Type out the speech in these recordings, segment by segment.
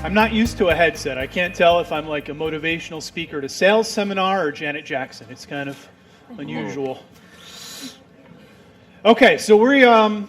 I'm not used to a headset. I can't tell if I'm like a motivational speaker at a sales seminar or Janet Jackson. It's kind of unusual. Okay, so I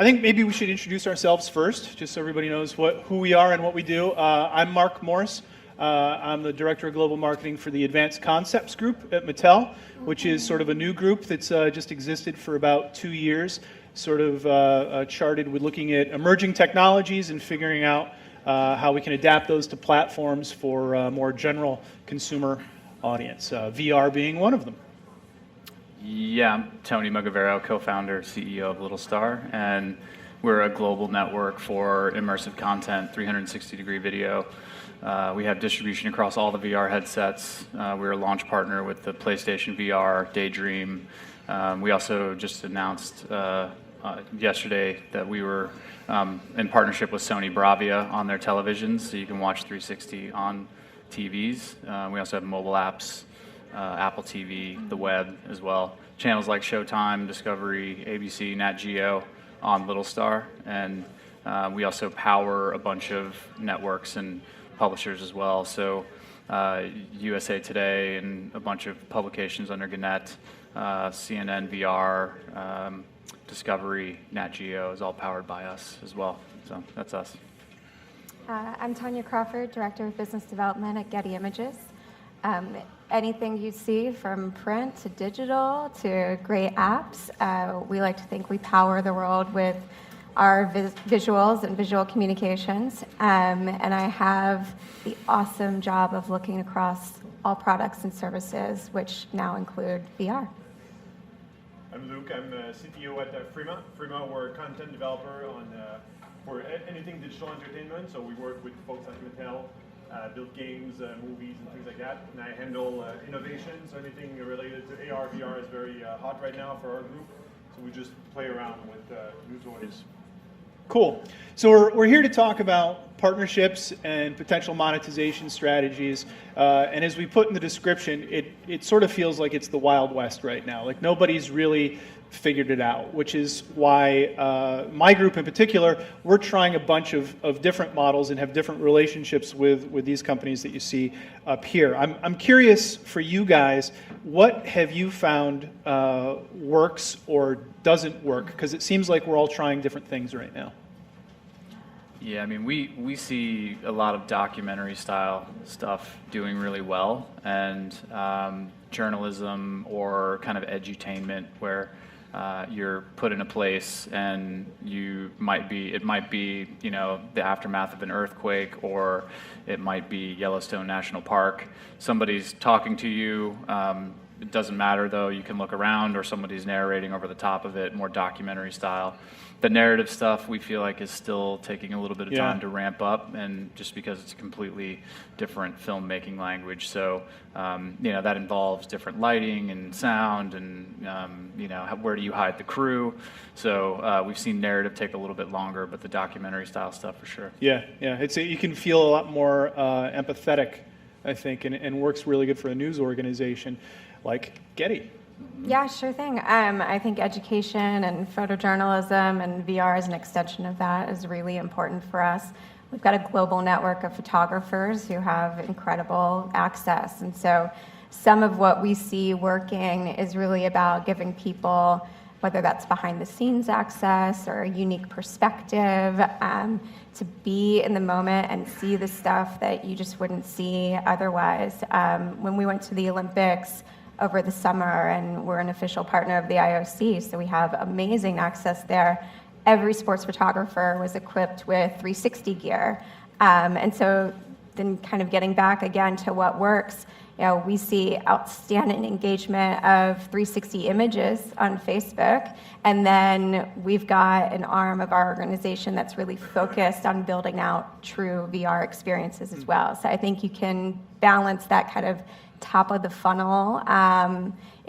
think maybe we should introduce ourselves first, just so everybody knows who we are and what we do. I'm Mark Morris. I'm the Director of Global Marketing for the Advanced Concepts Group at Mattel, which is sort of a new group that's just existed for about 2 years, sort of charted with looking at emerging technologies and figuring out how we can adapt those to platforms for a more general consumer audience, VR being one of them. Yeah, I'm Tony Mugavero, co-founder, CEO of Little Star, and we're a global network for immersive content, 360-degree video. We have distribution across all the VR headsets. We're a launch partner with the PlayStation VR, Daydream. We also just announced yesterday that we were in partnership with Sony Bravia on their televisions, so you can watch 360 on TVs. We also have mobile apps, Apple TV, the web as well. Channels like Showtime, Discovery, ABC, Nat Geo on Little Star. And we also power a bunch of networks and publishers as well. So USA Today and a bunch of publications under Gannett, CNN VR, Discovery, Nat Geo is all powered by us as well. So that's us. I'm Tanya Crawford, Director of Business Development at Getty Images. Anything you see from print to digital to great apps, we like to think we power the world with our visuals and visual communications. And I have the awesome job of looking across all products and services, which now include VR. I'm Luke. I'm CTO at Frima. Frima, we're a content developer for anything digital entertainment. So we work with folks like Mattel, build games, movies, and things like that. And I handle innovation, so anything related to AR, VR is very hot right now for our group. So we just play around with new toys. Cool. So we're here to talk about partnerships and potential monetization strategies. And as we put in the description, it sort of feels like it's the Wild West right now. Like nobody's really figured it out, which is why my group in particular, we're trying a bunch of different models and have different relationships with these companies that you see up here. I'm curious for you guys, what have you found works or doesn't work? Because it seems like we're all trying different things right now. Yeah, I mean, we see a lot of documentary style stuff doing really well, and journalism or kind of edutainment where you're put in a place and it might be, you know, the aftermath of an earthquake, or it might be Yellowstone National Park. Somebody's talking to you. It doesn't matter though, you can look around, or somebody's narrating over the top of it, more documentary style. The narrative stuff we feel like is still taking a little bit of time to ramp up, and just because it's a completely different filmmaking language. So, you know, that involves different lighting and sound and, you know, where do you hide the crew? So we've seen narrative take a little bit longer, but the documentary style stuff for sure. Yeah, you can feel a lot more empathetic, I think, and works really good for a news organization like Getty. Yeah, sure thing. I think education and photojournalism and VR as an extension of that is really important for us. We've got a global network of photographers who have incredible access. And so some of what we see working is really about giving people, whether that's behind the scenes access or a unique perspective, to be in the moment and see the stuff that you just wouldn't see otherwise. When we went to the Olympics over the summer, and we're an official partner of the IOC, so we have amazing access there. Every sports photographer was equipped with 360 gear. And so then kind of getting back again to what works, you know, we see outstanding engagement of 360 images on Facebook, and then we've got an arm of our organization that's really focused on building out true VR experiences as well. So I think you can balance that kind of top of the funnel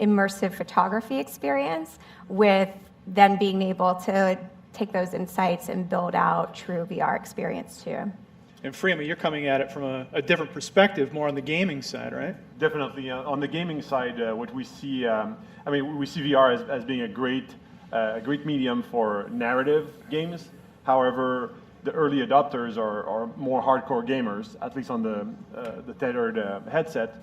immersive photography experience with then being able to take those insights and build out true VR experience too. And Freeman, you're coming at it from a different perspective, more on the gaming side, right? Definitely. On the gaming side, what we see, we see VR as being a great medium for narrative games. However, the early adopters are more hardcore gamers, at least on the tethered headset.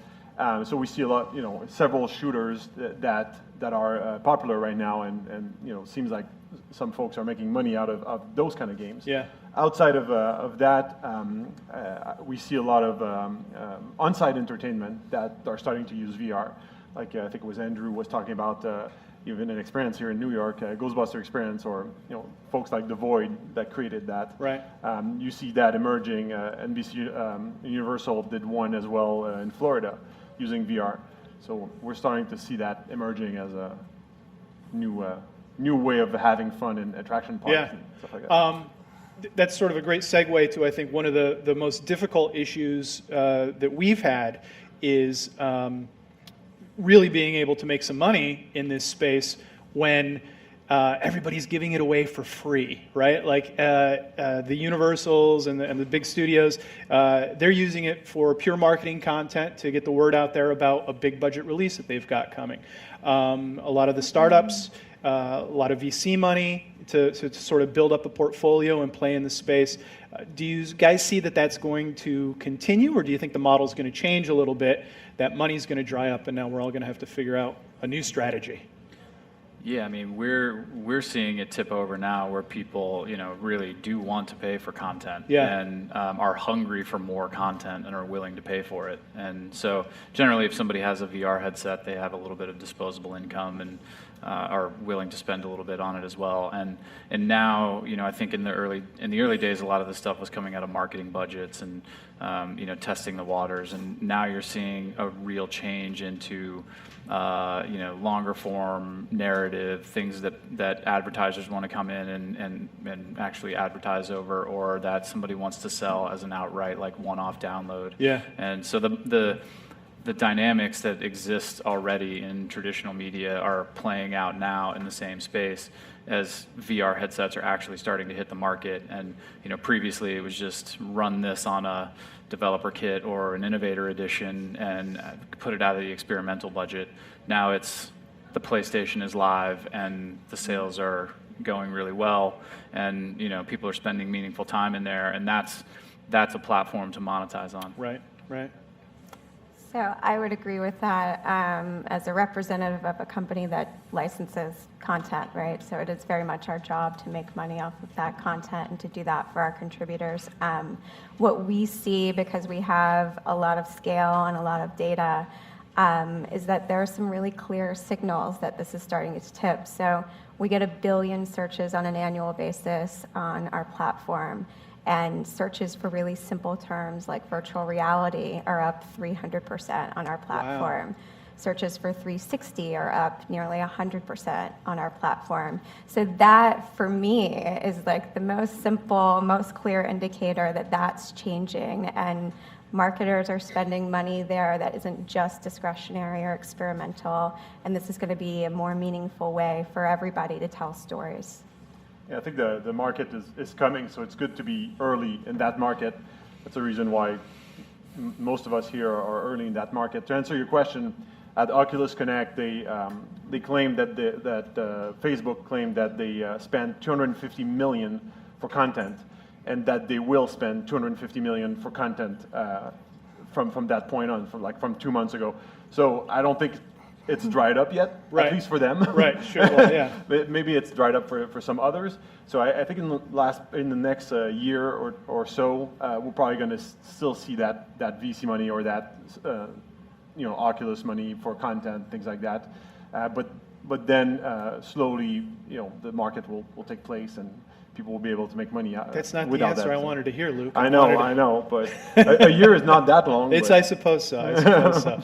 So we see a lot, several shooters that are popular right now, and seems like some folks are making money out of those kind of games. Yeah. Outside of that, we see a lot of on-site entertainment that are starting to use VR. Like I think it was Andrew was talking about even an experience here in New York, Ghostbuster experience, or folks like The Void that created that. Right. You see that emerging. NBC Universal did one as well in Florida using VR. So we're starting to see that emerging as a new way of having fun in attraction parks and stuff like that. That's sort of a great segue to, I think, one of the most difficult issues that we've had is really being able to make some money in this space when everybody's giving it away for free, right? Like the Universals and the big studios, they're using it for pure marketing content to get the word out there about a big budget release that they've got coming. A lot of the startups, a lot of VC money to sort of build up a portfolio and play in the space. Do you guys see that that's going to continue, or do you think the model's going to change a little bit, that money's going to dry up, and now we're all going to have to figure out a new strategy? Yeah, I mean, we're seeing it tip over now where people, really do want to pay for content and are hungry for more content and are willing to pay for it. And so generally, if somebody has a VR headset, they have a little bit of disposable income and are willing to spend a little bit on it as well. And now, I think in the early days, a lot of this stuff was coming out of marketing budgets and testing the waters. And now you're seeing a real change into longer form narrative, things that advertisers want to come in and actually advertise over, or that somebody wants to sell as an outright, like one-off download. Yeah. And so the dynamics that exist already in traditional media are playing out now in the same space as VR headsets are actually starting to hit the market. And previously it was just run this on a developer kit or an innovator edition and put it out of the experimental budget. Now it's the PlayStation is live and the sales are going really well, and people are spending meaningful time in there, and that's a platform to monetize on. Right. So I would agree with that as a representative of a company that licenses content, right? So it is very much our job to make money off of that content and to do that for our contributors. What we see, because we have a lot of scale and a lot of data, is that there are some really clear signals that this is starting to tip. So we get 1 billion searches on an annual basis on our platform. And searches for really simple terms like virtual reality are up 300% on our platform. Wow. Searches for 360 are up nearly 100% on our platform. So that, for me, is like the most simple, most clear indicator that that's changing. And marketers are spending money there that isn't just discretionary or experimental. And this is going to be a more meaningful way for everybody to tell stories. Yeah, I think the market is coming, so it's good to be early in that market. That's the reason why most of us here are early in that market. To answer your question, at Oculus Connect, they claimed that Facebook claimed that they spent $250 million for content, and that they will spend $250 million for content from that point on, from 2 months ago. So I don't think it's dried up yet, at least for them. Right, sure, well, yeah. But maybe it's dried up for some others. So I think in the next year or so, we're probably going to still see that VC money or that Oculus money for content, things like that. But then slowly, the market will take place and people will be able to make money out. That's not the answer I wanted to hear, Luke. I know, but a year is not that long. I suppose so.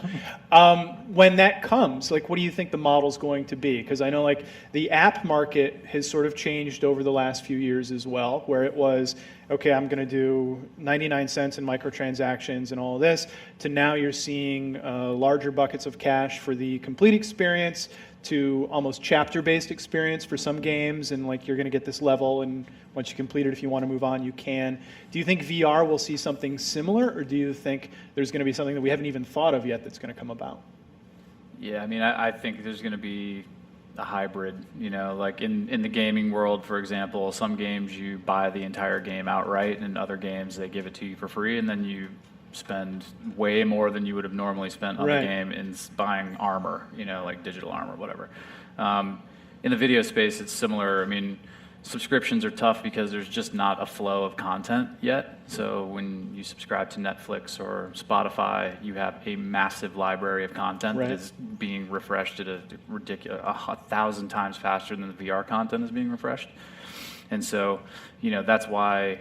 When that comes, what do you think the model's going to be? Because I know, the app market has sort of changed over the last few years as well, where it was, okay, I'm going to do 99 cents in microtransactions and all of this, to now you're seeing larger buckets of cash for the complete experience, to almost chapter-based experience for some games, and you're going to get this level, and once you complete it, if you want to move on, you can. Do you think VR will see something similar, or do you think there's going to be something that we haven't even thought of yet that's going to come about? Yeah, I mean, I think there's going to be a hybrid, like in the gaming world, for example, some games you buy the entire game outright, and other games they give it to you for free, and then you spend way more than you would have normally spent on Right. the game in buying armor, like digital armor, whatever. In the video space, it's similar. I mean, subscriptions are tough because there's just not a flow of content yet. So when you subscribe to Netflix or Spotify, you have a massive library of content Right. that is being refreshed at a ridiculous 1,000 times faster than the VR content is being refreshed. And so, that's why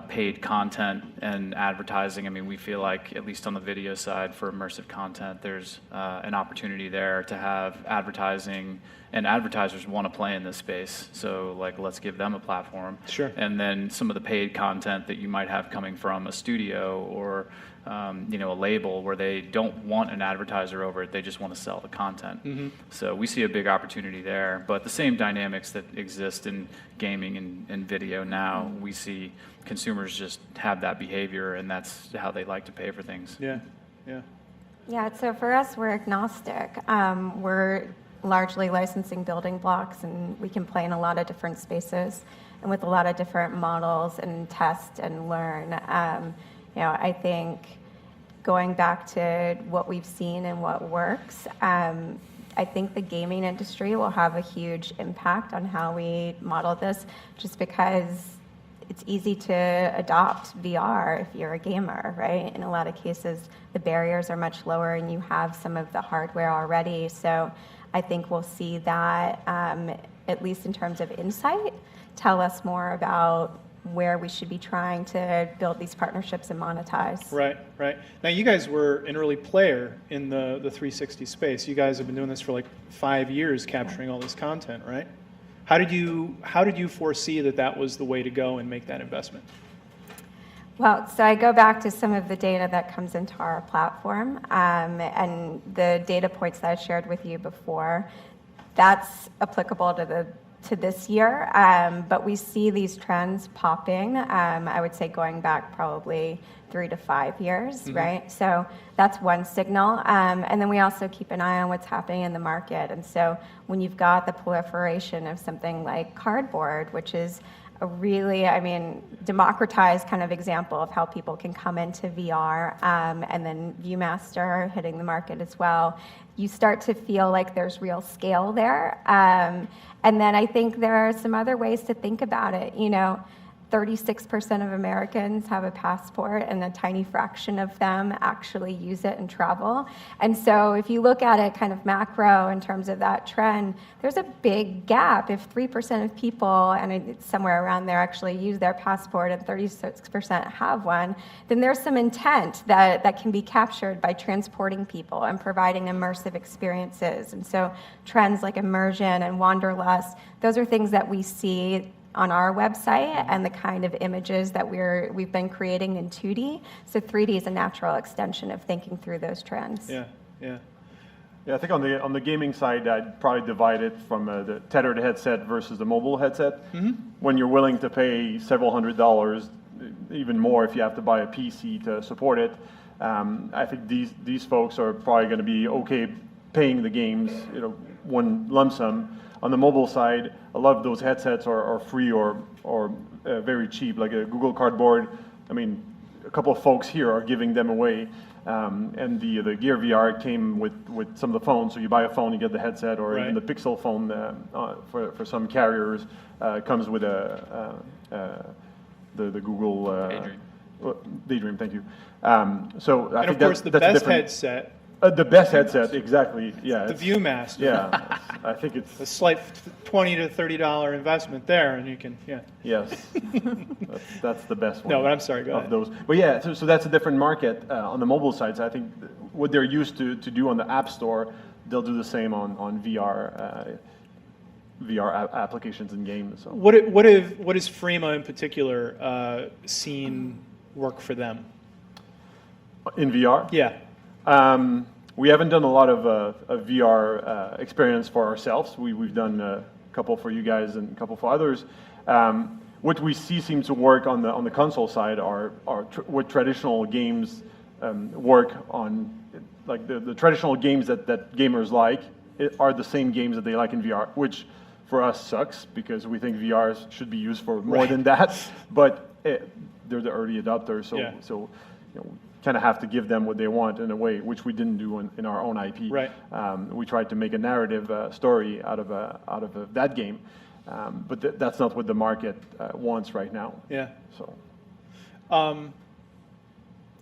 paid content and advertising, I mean, we feel like, at least on the video side for immersive content, there's an opportunity there to have advertising, and advertisers want to play in this space. So, like, let's give them a platform. Sure. And then some of the paid content that you might have coming from a studio or a label where they don't want an advertiser over it, they just want to sell the content. Mm-hmm. So we see a big opportunity there. But the same dynamics that exist in gaming and video now, we see consumers just have that behavior, and that's how they like to pay for things. Yeah, yeah. Yeah, so for us, we're agnostic. We're largely licensing building blocks, and we can play in a lot of different spaces and with a lot of different models and test and learn. I think going back to what we've seen and what works, I think the gaming industry will have a huge impact on how we model this, just because it's easy to adopt VR if you're a gamer, right? In a lot of cases, the barriers are much lower and you have some of the hardware already. So I think we'll see that, at least in terms of insight, tell us more about where we should be trying to build these partnerships and monetize. Right, right. Now, you guys were an early player in the 360 space. You guys have been doing this for like 5 years, capturing all this content, right? How did you foresee that was the way to go and make that investment? Well, so I go back to some of the data that comes into our platform, and the data points that I shared with you before. That's applicable to this year, but we see these trends popping, I would say going back probably 3 to 5 years, Mm-hmm. right? So that's one signal. And then we also keep an eye on what's happening in the market. And so when you've got the proliferation of something like cardboard, which is a really, democratized kind of example of how people can come into VR, and then Viewmaster hitting the market as well, you start to feel like there's real scale there. And then I think there are some other ways to think about it. 36% of Americans have a passport, and a tiny fraction of them actually use it and travel. And so if you look at it kind of macro in terms of that trend, there's a big gap. If 3% of people, and it's somewhere around there, actually use their passport and 36% have one, then there's some intent that can be captured by transporting people and providing immersive experiences. And so trends like immersion and wanderlust, those are things that we see on our website and the kind of images that we've been creating in 2D. So 3D is a natural extension of thinking through those trends. Yeah, yeah. Yeah, I think on the gaming side, I'd probably divide it from the tethered headset versus the mobile headset. Mm-hmm. When you're willing to pay several $100s, even more if you have to buy a PC to support it, I think these folks are probably going to be okay paying the games, one lump sum. On the mobile side, a lot of those headsets are free or very cheap, like a Google Cardboard. A couple of folks here are giving them away. And the Gear VR came with some of the phones. So you buy a phone, you get the headset, or even the Pixel phone for some carriers comes with the Google Daydream. Daydream. Thank you. So I And think of course, that's the a best different. headset, The best headset, exactly. Yeah. the Viewmaster. Yeah, I think it's A slight $20 to $30 investment there, and you can, yeah. yes. That's the best one. No, but I'm sorry, go of ahead. those. But yeah, so that's a different market on the mobile side. So I think what they're used to do on the App Store, they'll do the same on VR applications and games. So. What has Frema in particular seen work for them? In VR? Yeah. We haven't done a lot of VR experience for ourselves. We've done a couple for you guys and a couple for others. What we see seems to work on the console side are what traditional games work on, like the traditional games that gamers like are the same games that they like in VR, which for us sucks because we think VR should be used for more than that. But they're the early adopters, so kind of have to give them what they want in a way, which we didn't do in our own IP. Right. We tried to make a narrative story out of that game, but that's not what the market wants right now. Yeah. So.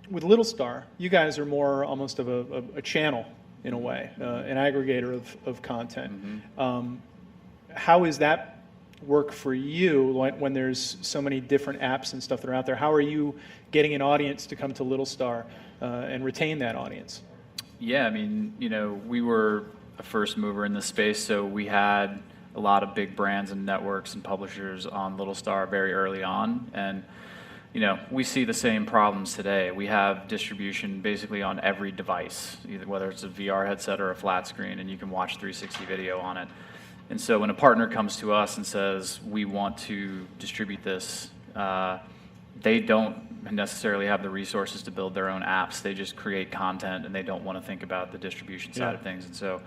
With Little Star, you guys are more almost of a channel in a way, an aggregator of content. How is that work for you when there's so many different apps and stuff that are out there? How are you getting an audience to come to Little Star and retain that audience? Yeah, I mean, we were a first mover in this space, so we had a lot of big brands and networks and publishers on Little Star very early on, and we see the same problems today. We have distribution basically on every device, either whether it's a VR headset or a flat screen, and you can watch 360 video on it. And so when a partner comes to us and says, we want to distribute this, they don't necessarily have the resources to build their own apps. They just create content, and they don't want to think about the distribution side of things. And so,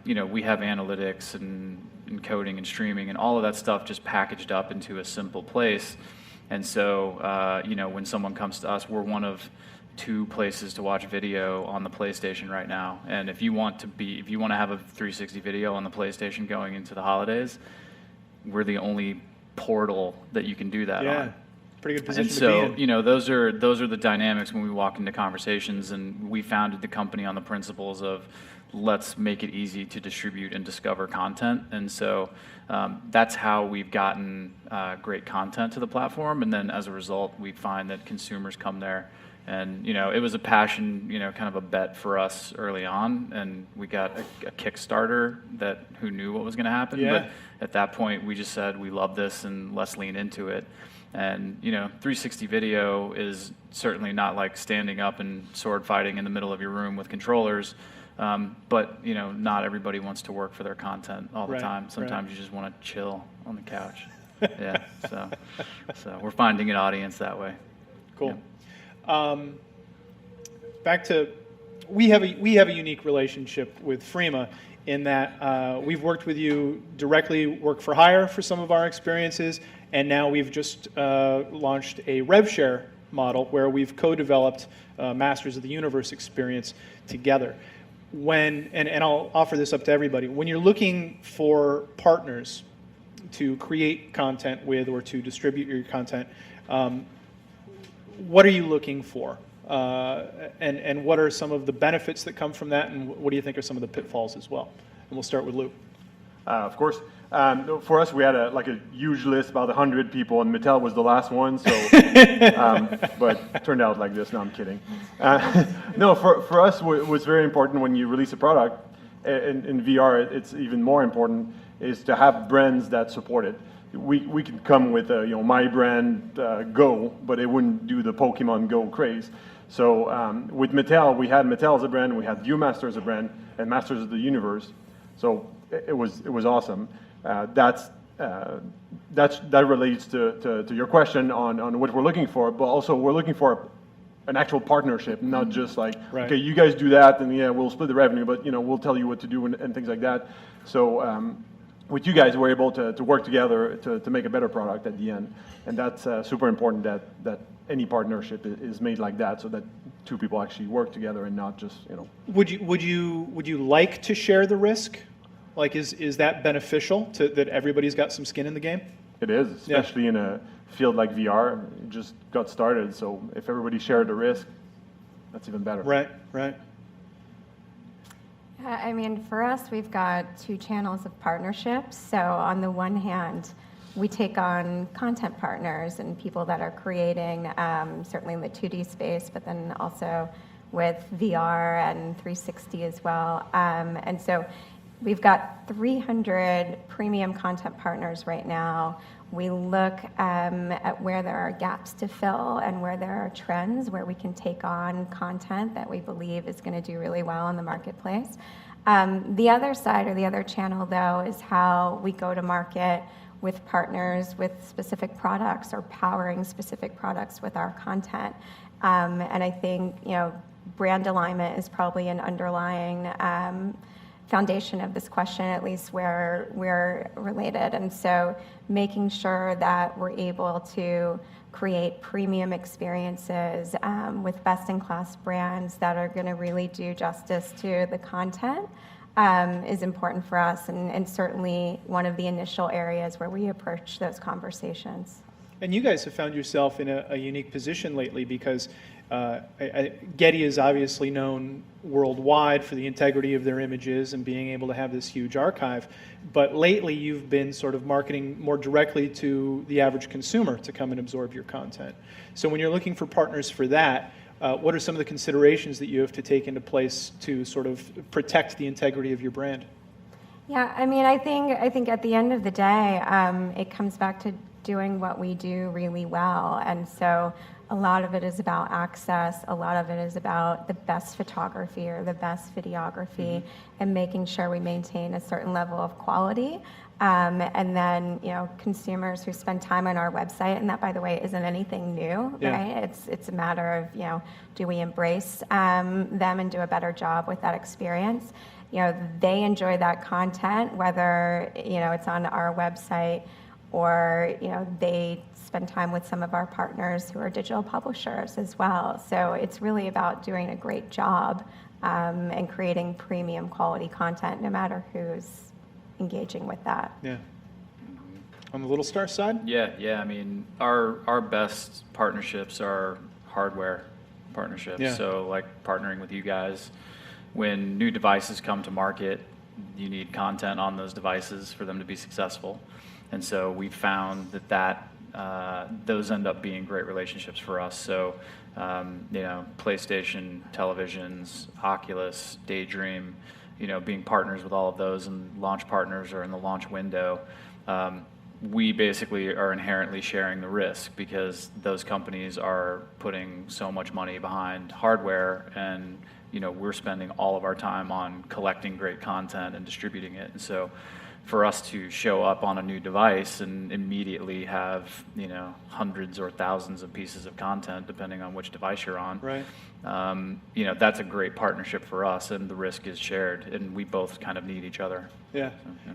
we have analytics and encoding and streaming and all of that stuff just packaged up into a simple place. And so, when someone comes to us, we're one of 2 places to watch video on the PlayStation right now. And if you want to have a 360 video on the PlayStation going into the holidays, we're the only portal that you can do that on. Pretty good position and to be in. So, those are the dynamics when we walk into conversations, and we founded the company on the principles of let's make it easy to distribute and discover content. And so that's how we've gotten great content to the platform. And then as a result, we find that consumers come there. And, it was a passion, kind of a bet for us early on. And we got a Kickstarter who knew what was going to happen. Yeah. But at that point, we just said, we love this and let's lean into it. And, 360 video is certainly not like standing up and sword fighting in the middle of your room with controllers. But, not everybody wants to work for their content all the time. Sometimes you just want to chill on the couch. Yeah, so we're finding an audience that way. Cool. Yeah. Back to, we have a unique relationship with Frema in that we've worked with you directly, work for hire for some of our experiences, and now we've just launched a rev share model where we've co-developed Masters of the Universe experience together. And I'll offer this up to everybody, when you're looking for partners to create content with or to distribute your content, what are you looking for? And what are some of the benefits that come from that, and what do you think are some of the pitfalls as well? And we'll start with Lou. Of course. For us, we had a huge list, about 100 people, and Mattel was the last one. So, but it turned out like this. No, I'm kidding. No, for us, what was very important when you release a product in VR, it's even more important is to have brands that support it. We could come with my brand Go, but it wouldn't do the Pokemon Go craze. So with Mattel, we had Mattel as a brand, we had Viewmaster as a brand, and Masters of the Universe. So it was awesome. That relates to your question on what we're looking for, but also we're looking for an actual partnership, not just like, okay, you guys do that, and yeah, we'll split the revenue, but we'll tell you what to do and things like that. So with you guys, we're able to work together to make a better product at the end, and that's super important that any partnership is made like that, so that 2 people actually work together and not just Would you like to share the risk? Like, is that beneficial that everybody's got some skin in the game? It is, especially in a field like VR. It just got started, so if everybody shared the risk, that's even better. Right. I mean, for us, we've got 2 channels of partnerships. So on the one hand, we take on content partners and people that are creating, certainly in the 2D space, but then also with VR and 360 as well. And so we've got 300 premium content partners right now. We look at where there are gaps to fill and where there are trends where we can take on content that we believe is going to do really well in the marketplace. The other side, or the other channel, though, is how we go to market with partners with specific products or powering specific products with our content. And I think brand alignment is probably an underlying foundation of this question, at least where we're related. And so making sure that we're able to create premium experiences with best-in-class brands that are going to really do justice to the content is important for us, and certainly one of the initial areas where we approach those conversations. And you guys have found yourself in a unique position lately because Getty is obviously known worldwide for the integrity of their images and being able to have this huge archive. But lately you've been sort of marketing more directly to the average consumer to come and absorb your content. So when you're looking for partners for that, what are some of the considerations that you have to take into place to sort of protect the integrity of your brand? Yeah, I mean, I think at the end of the day, it comes back to doing what we do really well. And so a lot of it is about access. A lot of it is about the best photography or the best videography, and making sure we maintain a certain level of quality. And then, consumers who spend time on our website, and that, by the way, isn't anything new, right? It's a matter of, do we embrace them and do a better job with that experience? They enjoy that content, whether, it's on our website or, they spend time with some of our partners who are digital publishers as well. So it's really about doing a great job and creating premium quality content, no matter who's engaging with that. Yeah. On the Little Star side? Yeah. I mean, our best partnerships are hardware partnerships. Yeah. So like partnering with you guys. When new devices come to market, you need content on those devices for them to be successful. And so we found that those end up being great relationships for us. So, PlayStation, televisions, Oculus, Daydream, being partners with all of those and launch partners or in the launch window, we basically are inherently sharing the risk because those companies are putting so much money behind hardware, and we're spending all of our time on collecting great content and distributing it. And so for us to show up on a new device and immediately have hundreds or thousands of pieces of content depending on which device you're on, right? That's a great partnership for us, and the risk is shared, and we both kind of need each other. Yeah. So, yeah.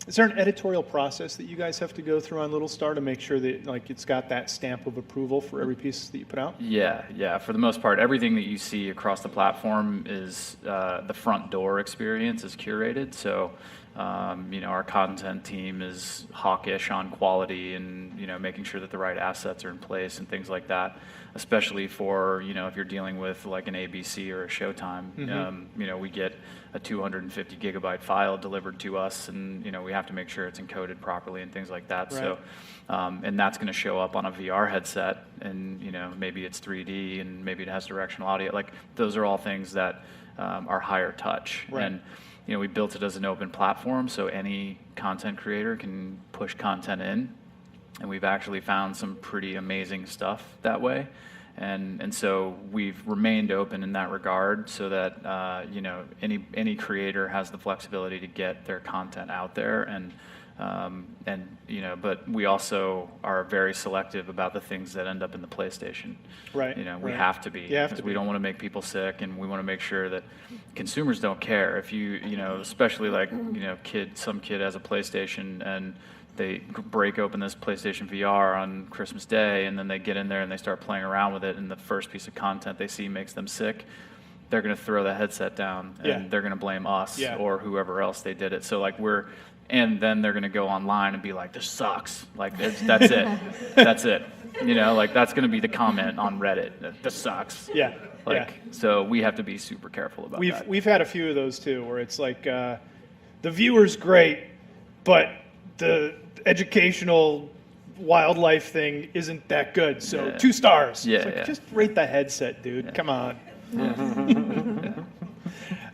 Is there an editorial process that you guys have to go through on Little Star to make sure that it's got that stamp of approval for every piece that you put out? Yeah. For the most part, everything that you see across the platform is the front door experience is curated. So, our content team is hawkish on quality and making sure that the right assets are in place and things like that. Especially for if you're dealing with like an ABC or a Showtime, we get a 250 gigabyte file delivered to us, and we have to make sure it's encoded properly and things like that. Right. So, and that's going to show up on a VR headset, and maybe it's 3D and maybe it has directional audio. Like those are all things that are higher touch. Right. And we built it as an open platform, so any content creator can push content in. And we've actually found some pretty amazing stuff that way. And so we've remained open in that regard so that, any creator has the flexibility to get their content out there. But we also are very selective about the things that end up in the PlayStation. Right. We have to be. Because we don't want to make people sick, and we want to make sure that consumers don't care. If especially like, some kid has a PlayStation and they break open this PlayStation VR on Christmas Day, and then they get in there and they start playing around with it, and the first piece of content they see makes them sick, they're going to throw the headset down, and they're going to blame us or whoever else they did it. So and then they're going to go online and be like, this sucks. Like, that's it. That's it. That's going to be the comment on Reddit. This sucks. Yeah. So we have to be super careful about that. We've had a few of those too, where it's like, the viewer's great, but the educational wildlife thing isn't that good, so 2 stars. Yeah, Just rate the headset, dude. Yeah. Come on.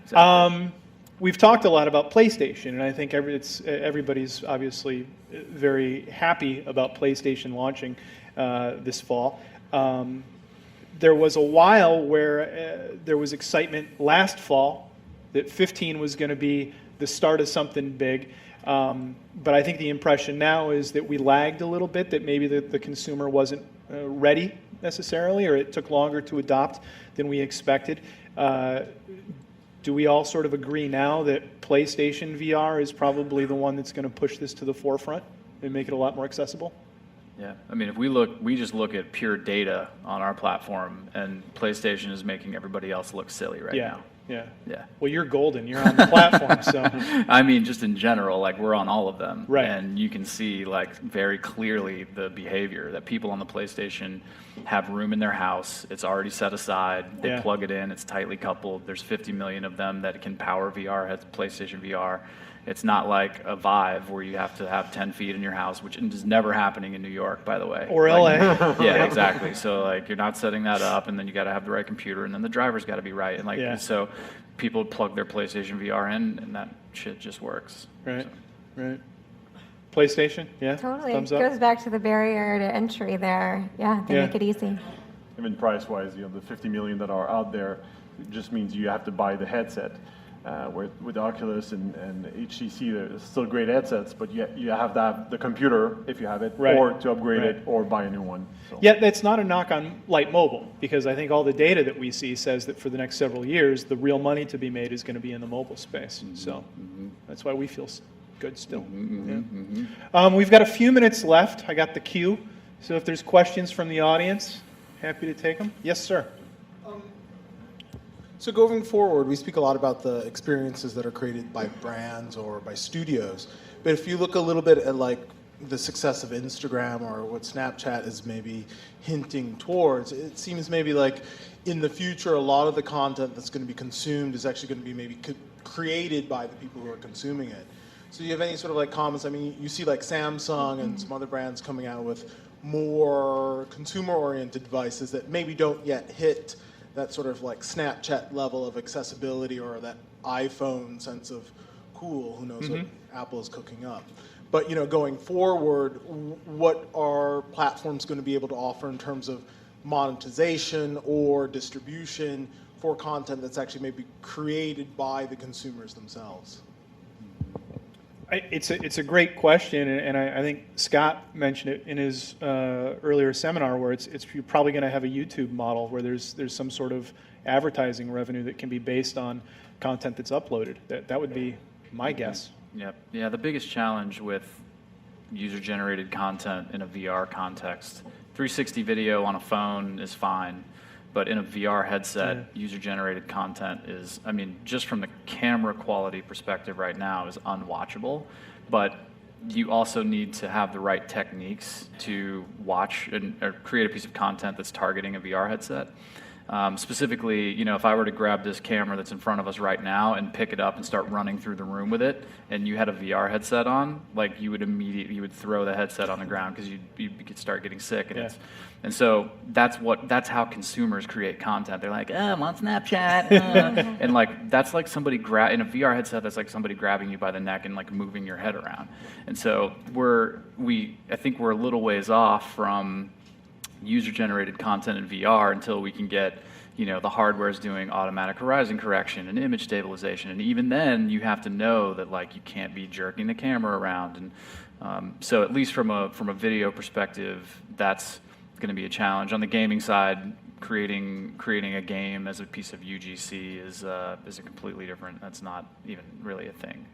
Exactly. We've talked a lot about PlayStation, and I think everybody's obviously very happy about PlayStation launching this fall. There was a while where there was excitement last fall that 15 was going to be the start of something big. But I think the impression now is that we lagged a little bit, that maybe the consumer wasn't ready necessarily, or it took longer to adopt than we expected. do we all sort of agree now that PlayStation VR is probably the one that's going to push this to the forefront and make it a lot more accessible? Yeah, I mean, if we just look at pure data on our platform, and PlayStation is making everybody else look silly right now. Yeah. Yeah. Well, you're golden. You're on the platform, so. I mean, just in general, like we're on all of them, Right. and you can see like very clearly the behavior that people on the PlayStation have room in their house. It's already set aside. They Yeah. plug it in. It's tightly coupled. There's 50 million of them that can power VR. Has PlayStation VR. It's not like a Vive where you have to have 10 feet in your house, which is never happening in New York, by the way. Or Like, LA. Yeah, exactly. So like you're not setting that up, and then you got to have the right computer, and then the driver's got to be right, and like Yeah. so people plug their PlayStation VR in, and that shit just works. Right, So. right. PlayStation, yeah? Totally. Thumbs It up? goes back to the barrier to entry there. Yeah, they Yeah. make it easy. Even price-wise, the 50 million that are out there, it just means you have to buy the headset. With Oculus and HTC, they're still great headsets, but you have to have the computer, if you have it, Right. or to upgrade Right. it, or buy a new one. So. Yeah, that's not a knock on light mobile, because I think all the data that we see says that for the next several years, the real money to be made is going to be in the mobile space. So that's why we feel good still. Yeah. We've got a few minutes left. I got the queue. So if there's questions from the audience, happy to take them. Yes, sir. So going forward, we speak a lot about the experiences that are created by brands or by studios. But if you look a little bit at like the success of Instagram or what Snapchat is maybe hinting towards, it seems maybe like in the future, a lot of the content that's going to be consumed is actually going to be maybe created by the people who are consuming it. So do you have any sort of like comments? I mean, you see like Samsung and some other brands coming out with more consumer-oriented devices that maybe don't yet hit that sort of like Snapchat level of accessibility or that iPhone sense of cool, who knows what Apple is cooking up. But going forward, what are platforms going to be able to offer in terms of monetization or distribution for content that's actually maybe created by the consumers themselves? It's a great question, and I think Scott mentioned it in his earlier seminar, where you're probably going to have a YouTube model where there's some sort of advertising revenue that can be based on content that's uploaded. That would be my guess. Yep. Yeah, the biggest challenge with user-generated content in a VR context, 360 video on a phone is fine, but in a VR headset, user-generated content is, I mean, just from the camera quality perspective right now is unwatchable, but you also need to have the right techniques to watch or create a piece of content that's targeting a VR headset. Specifically, if I were to grab this camera that's in front of us right now and pick it up and start running through the room with it, and you had a VR headset on, like you would throw the headset on the ground because you could start getting sick. And so that's how consumers create content. They're like, I'm on Snapchat, and like that's like somebody in a VR headset. That's like somebody grabbing you by the neck and like moving your head around. And so I think we're a little ways off from user-generated content in VR until we can get, the hardware is doing automatic horizon correction and image stabilization, and even then you have to know that like you can't be jerking the camera around, and so at least from a video perspective, that's going to be a challenge. On the gaming side, creating a game as a piece of UGC is a completely different. That's not even really a thing.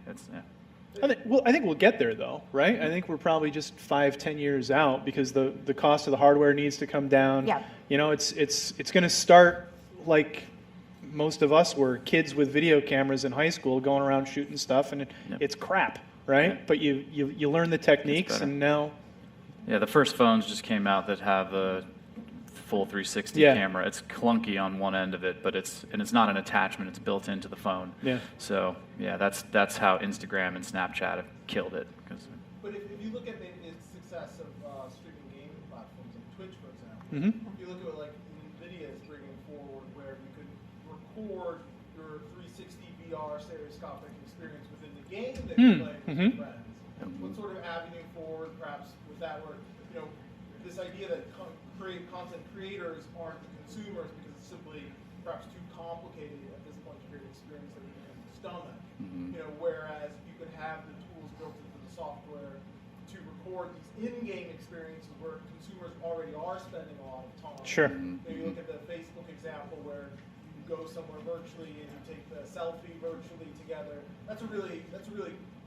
I think we'll get there, though, right? I think we're probably just 5-10 years out because the cost of the hardware needs to come down. Yeah. It's going to start like most of us were kids with video cameras in high school going around shooting stuff, and it's crap, right? Yeah. But you learn the techniques, and now. Yeah, the first phones just came out that have a full 360 camera. It's clunky on one end of it, but it's not an attachment. It's built into the phone. Yeah. So yeah, that's how Instagram and Snapchat have killed it. But if you look at the success of streaming gaming platforms like Twitch, for example, if you look at what like NVIDIA is bringing forward, where you could record your 360 VR stereoscopic experience within the game that you play with your friends. What sort of avenue forward, perhaps, with that, where this idea that content creators aren't the consumers because it's simply perhaps too complicated at this point to create an experience that you can stomach. Whereas you could have the tools built into the software to record these in-game experiences where consumers already are spending a lot of time. Sure. Maybe look at the Facebook example where you go somewhere virtually and you take the selfie virtually together. That's a really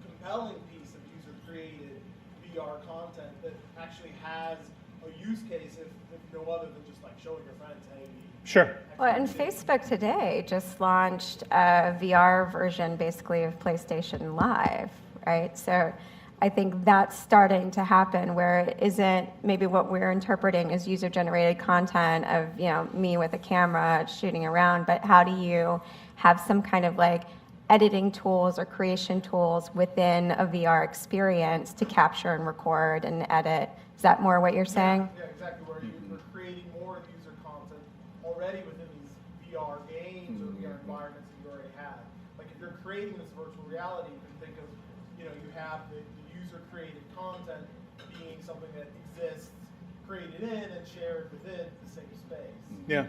compelling piece of user-created VR content that actually has a use case if no other than just like showing your friends, hey. Sure. Well, and Facebook today just launched a VR version basically of PlayStation Live, right? So I think that's starting to happen where it isn't maybe what we're interpreting as user-generated content of, me with a camera shooting around, but how do you have some kind of like editing tools or creation tools within a VR experience to capture and record and edit? Is that more what you're saying? Yeah, exactly. Where you're creating more user content already within these VR games or VR environments that you already have. Like if you're creating this virtual reality, you can think of, you have the user-created content being something that exists, created in and shared within the same space. Yeah.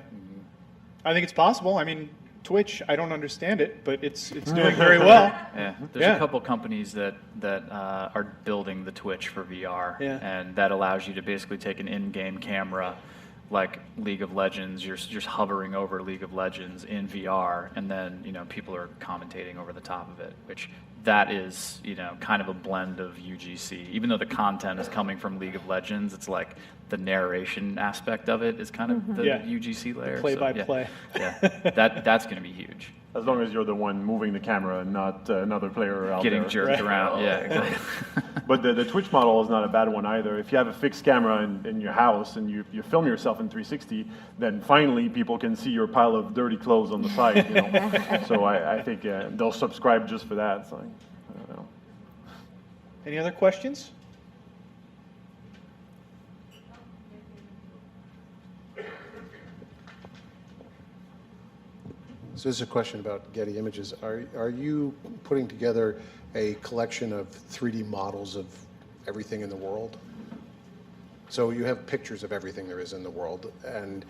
I think it's possible. I mean, Twitch, I don't understand it, but it's doing very well. Yeah, there's a couple companies that are building the Twitch for VR, and that allows you to basically take an in-game camera, like League of Legends. You're just hovering over League of Legends in VR, and then people are commentating over the top of it, which that is kind of a blend of UGC. Even though the content is coming from League of Legends, it's like the narration aspect of it is kind of the UGC layer. Play-by-play. That's going to be huge. As long as you're the one moving the camera and not another player out Getting there. jerked around, yeah, exactly. But the Twitch model is not a bad one either. If you have a fixed camera in your house and you film yourself in 360, then finally people can see your pile of dirty clothes on the side. So I think they'll subscribe just for that. So, I don't know. Any other questions? So this is a question about Getty Images. Are you putting together a collection of 3D models of everything in the world? So you have pictures of everything there is in the world, and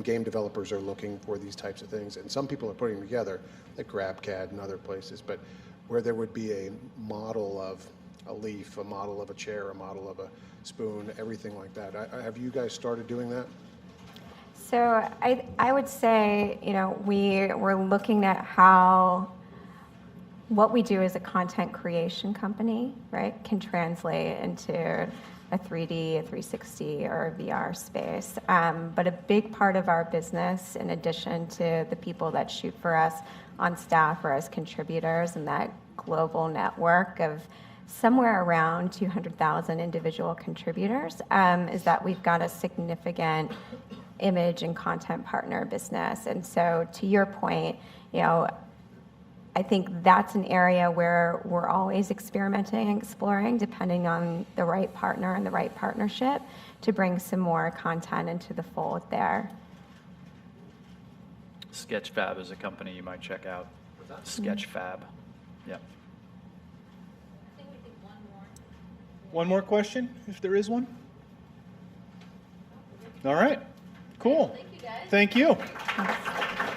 game developers are looking for these types of things, and some people are putting together, like GrabCAD and other places, but where there would be a model of a leaf, a model of a chair, a model of a spoon, everything like that. Have you guys started doing that? So I would say, we're looking at how what we do as a content creation company, right, can translate into a 3D, a 360, or a VR space. But a big part of our business, in addition to the people that shoot for us on staff or as contributors and that global network of somewhere around 200,000 individual contributors, is that we've got a significant image and content partner business. And so to your point, I think that's an area where we're always experimenting and exploring, depending on the right partner and the right partnership, to bring some more content into the fold there. Sketchfab is a company you might check out. Sketchfab. Yep. One more question, if there is one? All right. Cool. Thank you, guys. Thank you. Thanks.